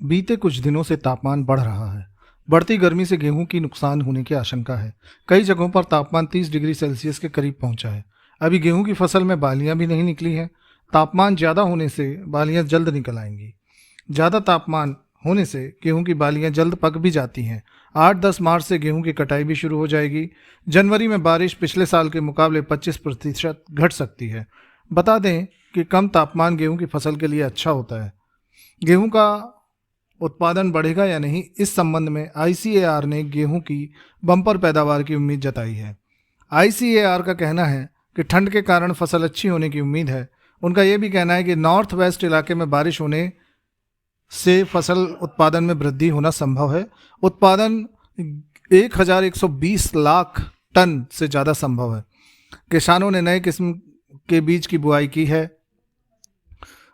बीते कुछ दिनों से तापमान बढ़ रहा है। बढ़ती गर्मी से गेहूं की नुकसान होने की आशंका है। कई जगहों पर तापमान 30 डिग्री सेल्सियस के करीब पहुंचा है। अभी गेहूं की फसल में बालियां भी नहीं निकली हैं। तापमान ज़्यादा होने से बालियां जल्द निकल आएंगी। ज़्यादा तापमान होने से गेहूं की बालियां जल्द पक भी जाती हैं। 8-10 मार्च से गेहूं की कटाई भी शुरू हो जाएगी। जनवरी में बारिश पिछले साल के मुकाबले 25% घट सकती है। बता दें कि कम तापमान गेहूं की फसल के लिए अच्छा होता है। गेहूं का उत्पादन बढ़ेगा या नहीं, इस संबंध में आईसीएआर ने गेहूं की बम्पर पैदावार की उम्मीद जताई है। आईसीएआर का कहना है कि ठंड के कारण फसल अच्छी होने की उम्मीद है। उनका यह भी कहना है कि नॉर्थ वेस्ट इलाके में बारिश होने से फसल उत्पादन में वृद्धि होना संभव है। उत्पादन 1120 लाख टन से ज़्यादा संभव है। किसानों ने नए किस्म के बीज की बुआई की है।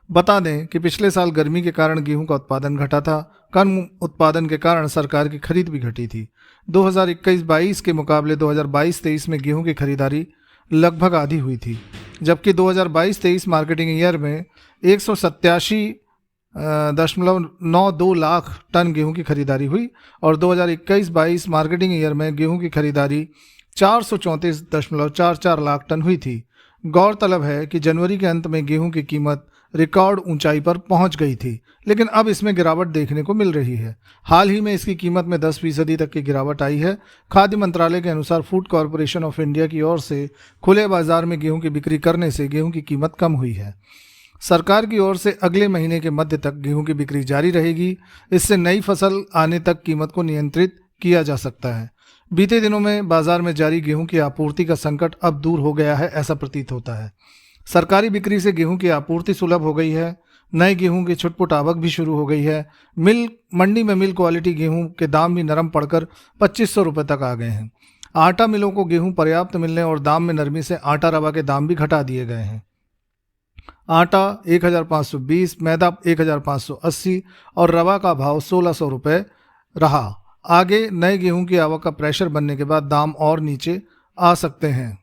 बता दें कि पिछले साल गर्मी के कारण गेहूं का उत्पादन घटा था। कम उत्पादन के कारण सरकार की खरीद भी घटी थी। 2021-22 के मुकाबले 2022-23 में गेहूं की खरीदारी लगभग आधी हुई थी, जबकि 2022-23 मार्केटिंग ईयर में 187.92 लाख टन गेहूं की खरीदारी हुई और 2021-22 मार्केटिंग ईयर में गेहूं की खरीदारी 434.44 लाख टन हुई थी। गौरतलब है कि जनवरी के अंत में गेहूं की कीमत रिकॉर्ड ऊंचाई पर पहुंच गई थी, लेकिन अब इसमें गिरावट देखने को मिल रही है। हाल ही में इसकी कीमत में 10% तक की गिरावट आई है। खाद्य मंत्रालय के अनुसार फूड कॉरपोरेशन ऑफ इंडिया की ओर से खुले बाजार में गेहूं की बिक्री करने से गेहूं की कीमत कम हुई है। सरकार की ओर से अगले महीने के मध्य तक गेहूं की बिक्री जारी रहेगी। इससे नई फसल आने तक कीमत को नियंत्रित किया जा सकता है। बीते दिनों में बाजार में जारी गेहूं की आपूर्ति का संकट अब दूर हो गया है, ऐसा प्रतीत होता है। सरकारी बिक्री से गेहूं की आपूर्ति सुलभ हो गई है। नए गेहूं की छुटपुट आवक भी शुरू हो गई है। मंडी में मिल क्वालिटी गेहूं के दाम भी नरम पड़कर 2500 रुपये तक आ गए हैं। आटा मिलों को गेहूं पर्याप्त मिलने और दाम में नरमी से आटा रवा के दाम भी घटा दिए गए हैं। आटा 1520, मैदा 1580 और रवा का भाव 1600 रुपये रहा। आगे नए गेहूं की आवक का प्रेशर बनने के बाद दाम और नीचे आ सकते हैं।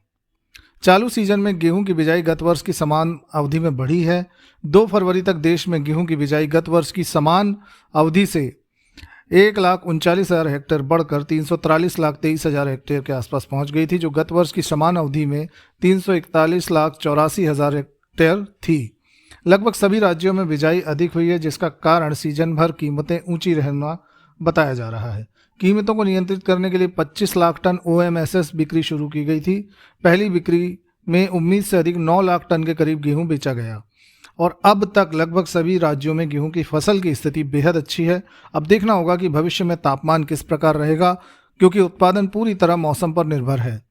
चालू सीजन में गेहूं की बिजाई गत वर्ष की समान अवधि में बढ़ी है। 2 फरवरी तक देश में गेहूं की बिजाई गत वर्ष की समान अवधि से 1,39,000 हेक्टेयर बढ़कर 343,23,000 हेक्टेयर के आसपास पहुंच गई थी, जो गत वर्ष की समान अवधि में 341,84,000 हेक्टेयर थी। लगभग सभी राज्यों में बिजाई अधिक हुई है, जिसका कारण सीजन भर कीमतें ऊंची रहना बताया जा रहा है। कीमतों को नियंत्रित करने के लिए 25 लाख टन ओएमएसएस बिक्री शुरू की गई थी। पहली बिक्री में उम्मीद से अधिक 9 लाख टन के करीब गेहूं बेचा गया और अब तक लगभग सभी राज्यों में गेहूं की फसल की स्थिति बेहद अच्छी है। अब देखना होगा कि भविष्य में तापमान किस प्रकार रहेगा, क्योंकि उत्पादन पूरी तरह मौसम पर निर्भर है।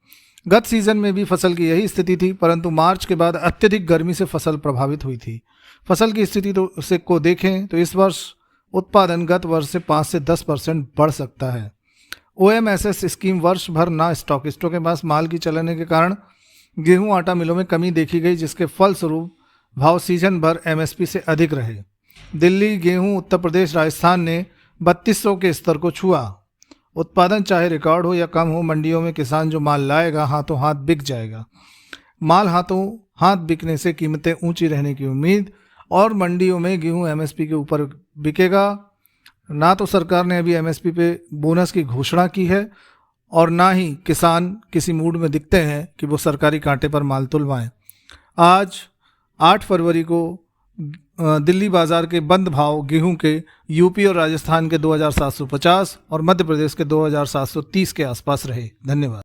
गत सीजन में भी फसल की यही स्थिति थी, परंतु मार्च के बाद अत्यधिक गर्मी से फसल प्रभावित हुई थी। फसल की स्थिति को देखें तो इस वर्ष उत्पादन गत वर्ष से 5 से 10% बढ़ सकता है। ओएमएसएस स्कीम वर्ष भर ना स्टॉकिस्टों के पास माल की चलने के कारण गेहूं आटा मिलों में कमी देखी गई, जिसके फलस्वरूप भाव सीजन भर एमएसपी से अधिक रहे। दिल्ली, गेहूं, उत्तर प्रदेश, राजस्थान ने 3200 के स्तर को छुआ। उत्पादन चाहे रिकॉर्ड हो या कम हो, मंडियों में किसान जो माल लाएगा हाथों हाथ बिक जाएगा। माल हाथों हाथ बिकने से कीमतें ऊंची रहने की उम्मीद और मंडियों में गेहूं एमएसपी के ऊपर बिकेगा। ना तो सरकार ने अभी एमएसपी पे बोनस की घोषणा की है और ना ही किसान किसी मूड में दिखते हैं कि वो सरकारी कांटे पर माल तुलवाएं। आज 8 फरवरी को दिल्ली बाजार के बंद भाव गेहूं के यूपी और राजस्थान के 2750 और मध्य प्रदेश के 2730 के आसपास रहे। धन्यवाद।